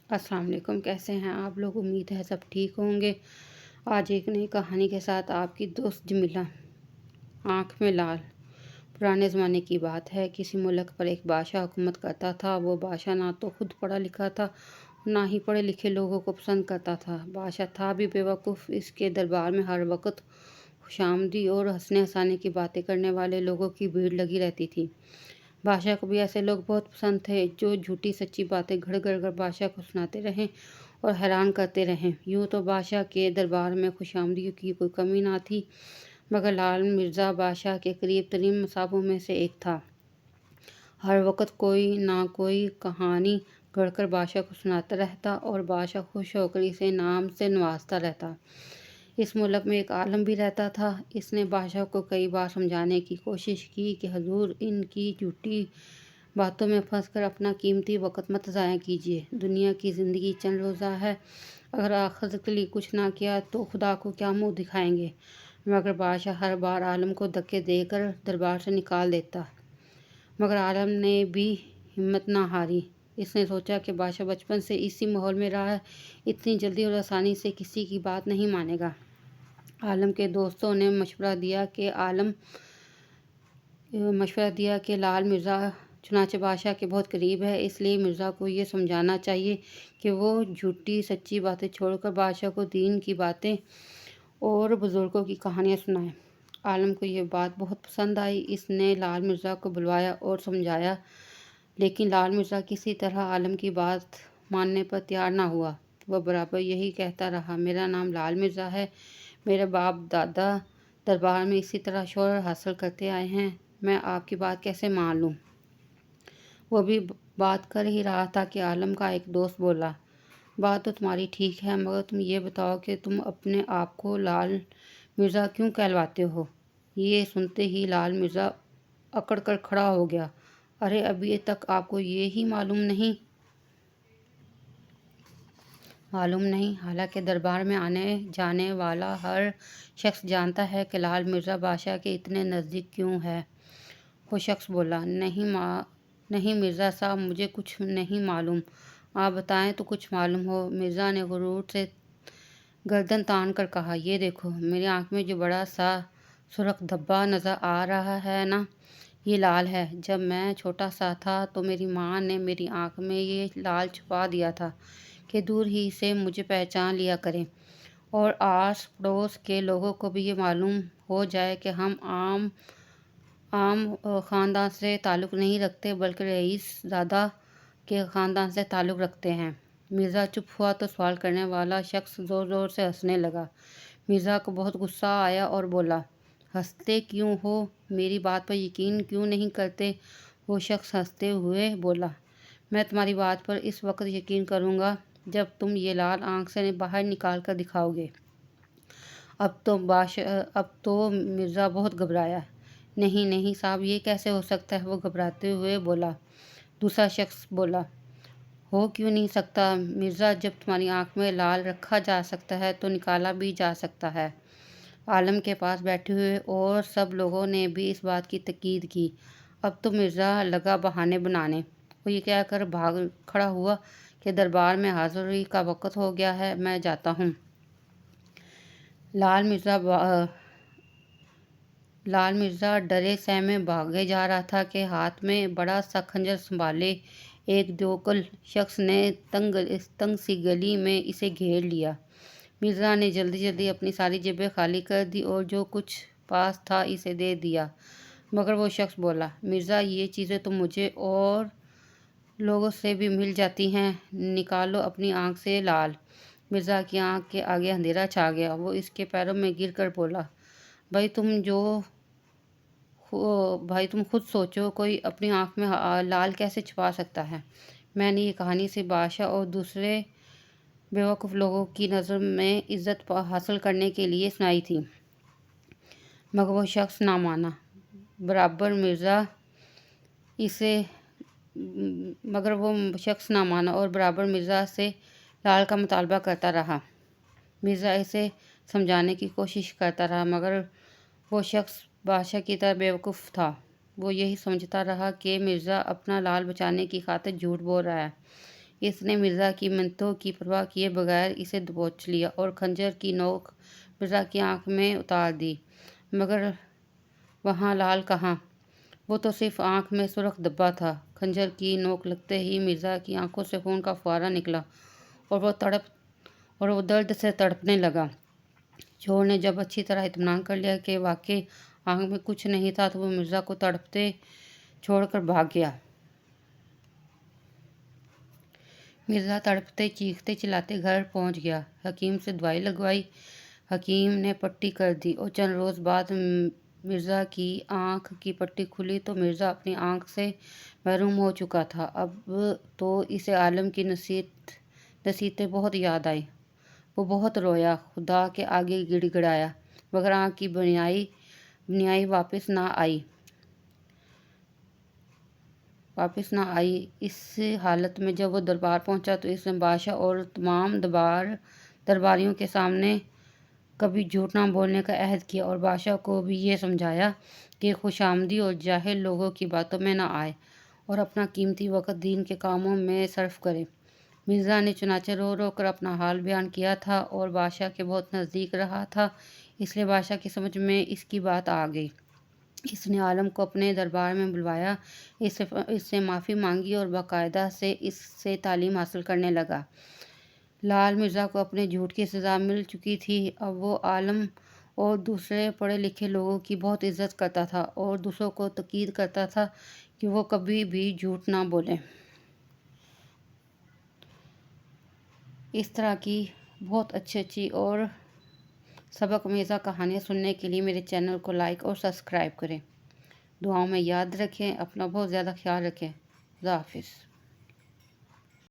السلام علیکم، کیسے ہیں آپ لوگ؟ امید ہے سب ٹھیک ہوں گے۔ آج ایک نئی کہانی کے ساتھ آپ کی دوست جمیلہ۔ آنکھ میں لال۔ پرانے زمانے کی بات ہے، کسی ملک پر ایک بادشاہ حکومت کرتا تھا۔ وہ بادشاہ نہ تو خود پڑھا لکھا تھا، نہ ہی پڑھے لکھے لوگوں کو پسند کرتا تھا۔ بادشاہ تھا بھی بے وقوف۔ اس کے دربار میں ہر وقت خوشامدی اور ہنسنے ہنسانے کی باتیں کرنے والے لوگوں کی بھیڑ لگی رہتی تھی۔ بادشاہ کو بھی ایسے لوگ بہت پسند تھے جو جھوٹی سچی باتیں گھڑ گھڑ کر بادشاہ کو سناتے رہیں اور حیران کرتے رہیں۔ یوں تو بادشاہ کے دربار میں خوشامدیوں کی کوئی کمی نہ تھی، مگر لال مرزا بادشاہ کے قریب ترین مصاحبوں میں سے ایک تھا۔ ہر وقت کوئی نہ کوئی کہانی گھڑ کر بادشاہ کو سناتا رہتا اور بادشاہ خوش ہو کر اسے انعام سے نوازتا رہتا۔ اس ملک میں ایک عالم بھی رہتا تھا۔ اس نے بادشاہ کو کئی بار سمجھانے کی کوشش کی کہ حضور، ان کی جھوٹی باتوں میں پھنس کر اپنا قیمتی وقت مت ضائع کیجیے۔ دنیا کی زندگی چند روزہ ہے، اگر آخرت کے لیے کچھ نہ کیا تو خدا کو کیا منہ دکھائیں گے؟ مگر بادشاہ ہر بار عالم کو دھکے دے کر دربار سے نکال دیتا، مگر عالم نے بھی ہمت نہ ہاری۔ اس نے سوچا کہ بادشاہ بچپن سے اسی ماحول میں رہا ہے، اتنی جلدی اور آسانی سے کسی کی بات نہیں مانے گا۔ عالم کے دوستوں نے مشورہ دیا کہ لال مرزا چنانچہ بادشاہ کے بہت قریب ہے، اس لیے مرزا کو یہ سمجھانا چاہیے کہ وہ جھوٹی سچی باتیں چھوڑ کر بادشاہ کو دین کی باتیں اور بزرگوں کی کہانیاں سنائے۔ عالم کو یہ بات بہت پسند آئی۔ اس نے لال مرزا کو بلوایا اور سمجھایا، لیکن لال مرزا کسی طرح عالم کی بات ماننے پر تیار نہ ہوا۔ وہ برابر یہی کہتا رہا، میرا نام لال مرزا ہے، میرے باپ دادا دربار میں اسی طرح شہرت حاصل کرتے آئے ہیں، میں آپ کی بات کیسے مان لوں؟ وہ بھی بات کر ہی رہا تھا کہ عالم کا ایک دوست بولا، بات تو تمہاری ٹھیک ہے، مگر تم یہ بتاؤ کہ تم اپنے آپ کو لال مرزا کیوں کہلواتے ہو؟ یہ سنتے ہی لال مرزا اکڑ کر کھڑا ہو گیا، ارے ابھی تک آپ کو یہ ہی معلوم نہیں؟ حالانکہ دربار میں آنے جانے والا ہر شخص جانتا ہے کہ لال مرزا بادشاہ کے اتنے نزدیک کیوں ہے۔ وہ شخص بولا، نہیں مرزا صاحب، مجھے کچھ نہیں معلوم، آپ بتائیں تو کچھ معلوم ہو۔ مرزا نے غرور سے گردن تان کر کہا، یہ دیکھو، میری آنکھ میں جو بڑا سا سرخ دھبا نظر آ رہا ہے نا، یہ لال ہے۔ جب میں چھوٹا سا تھا تو میری ماں نے میری آنکھ میں یہ لال چھپا دیا تھا کہ دور ہی سے مجھے پہچان لیا کرے اور آس پڑوس کے لوگوں کو بھی یہ معلوم ہو جائے کہ ہم عام خاندان سے تعلق نہیں رکھتے بلکہ رئیس زادہ کے خاندان سے تعلق رکھتے ہیں۔ مرزا چپ ہوا تو سوال کرنے والا شخص زور زور سے ہنسنے لگا۔ مرزا کو بہت غصہ آیا اور بولا، ہنستے کیوں ہو؟ میری بات پر یقین کیوں نہیں کرتے؟ وہ شخص ہنستے ہوئے بولا، میں تمہاری بات پر اس وقت یقین کروں گا جب تم یہ لال آنکھ سے باہر نکال کر دکھاؤ گے۔ اب تو مرزا بہت گھبرایا۔ نہیں صاحب، یہ کیسے ہو سکتا ہے؟ وہ گھبراتے ہوئے بولا۔ دوسرا شخص بولا، ہو کیوں نہیں سکتا مرزا، جب تمہاری آنکھ میں لال رکھا جا سکتا ہے تو نکالا بھی جا سکتا ہے۔ عالم کے پاس بیٹھے ہوئے اور سب لوگوں نے بھی اس بات کی تائید کی۔ اب تو مرزا لگا بہانے بنانے۔ وہ یہ کہہ کر بھاگ کھڑا ہوا کہ دربار میں حاضری کا وقت ہو گیا ہے، میں جاتا ہوں۔ لال مرزا ڈرے سہمے بھاگے جا رہا تھا کہ ہاتھ میں بڑا سا خنجر سنبھالے ایک دیوقل شخص نے تنگ سی گلی میں اسے گھیر لیا۔ مرزا نے جلدی اپنی ساری جیبیں خالی کر دی اور جو کچھ پاس تھا اسے دے دیا، مگر وہ شخص بولا، مرزا یہ چیزیں تو مجھے اور لوگوں سے بھی مل جاتی ہیں، نکالو اپنی آنکھ سے لال۔ مرزا کی آنکھ کے آگے اندھیرا چھا گیا۔ وہ اس کے پیروں میں گر کر بولا، بھائی تم خود سوچو، کوئی اپنی آنکھ میں لال کیسے چھپا سکتا ہے؟ میں نے یہ کہانی صرف بادشاہ اور دوسرے بیوقوف لوگوں کی نظر میں عزت حاصل کرنے کے لیے سنائی تھی۔ مگر وہ شخص نہ مانا۔ اور برابر مرزا سے لال کا مطالبہ کرتا رہا۔ مرزا اسے سمجھانے کی کوشش کرتا رہا، مگر وہ شخص بادشاہ کی طرح بیوقوف تھا۔ وہ یہی سمجھتا رہا کہ مرزا اپنا لال بچانے کی خاطر جھوٹ بول رہا ہے۔ اس نے مرزا کی منتوں کی پرواہ کیے بغیر اسے دبوچ لیا اور خنجر کی نوک مرزا کی آنکھ میں اتار دی، مگر وہاں لال کہاں؟ وہ تو صرف آنکھ میں سرخ دھبا تھا۔ خنجر کی نوک لگتے ہی مرزا کی آنکھوں سے خون کا فوارہ نکلا اور وہ درد سے تڑپنے لگا۔ چور نے جب اچھی طرح اطمینان کر لیا کہ واقعی آنکھ میں کچھ نہیں تھا تو وہ مرزا کو تڑپتے چھوڑ کر بھاگ گیا۔ مرزا تڑپتے چیختے چلاتے گھر پہنچ گیا، حکیم سے دوائی لگوائی، حکیم نے پٹی کر دی اور چند روز بعد مرزا کی آنکھ کی پٹی کھلی تو مرزا اپنی آنکھ سے محروم ہو چکا تھا۔ اب تو اسے عالم کی نصیحتیں بہت یاد آئیں۔ وہ بہت رویا، خدا کے آگے گڑ گڑایا، مگر آنکھ کی بینائی واپس نہ آئی۔ اس حالت میں جب وہ دربار پہنچا تو اس نے بادشاہ اور تمام درباریوں کے سامنے کبھی جھوٹ نہ بولنے کا عہد کیا اور بادشاہ کو بھی یہ سمجھایا کہ خوش آمدی اور جاہل لوگوں کی باتوں میں نہ آئے اور اپنا قیمتی وقت دین کے کاموں میں صرف کرے۔ مرزا نے چنانچہ رو رو کر اپنا حال بیان کیا تھا اور بادشاہ کے بہت نزدیک رہا تھا، اس لیے بادشاہ کی سمجھ میں اس کی بات آ گئی۔ اس نے عالم کو اپنے دربار میں بلوایا، اس سے معافی مانگی اور باقاعدہ سے اس سے تعلیم حاصل کرنے لگا۔ لال مرزا کو اپنے جھوٹ کی سزا مل چکی تھی۔ اب وہ عالم اور دوسرے پڑھے لکھے لوگوں کی بہت عزت کرتا تھا اور دوسروں کو تاکید کرتا تھا کہ وہ کبھی بھی جھوٹ نہ بولیں۔ اس طرح کی بہت اچھی اور سبق آمیزہ کہانیاں سننے کے لیے میرے چینل کو لائک اور سبسکرائب کریں۔ دعاؤں میں یاد رکھیں، اپنا بہت زیادہ خیال رکھیں۔ خدا حافظ۔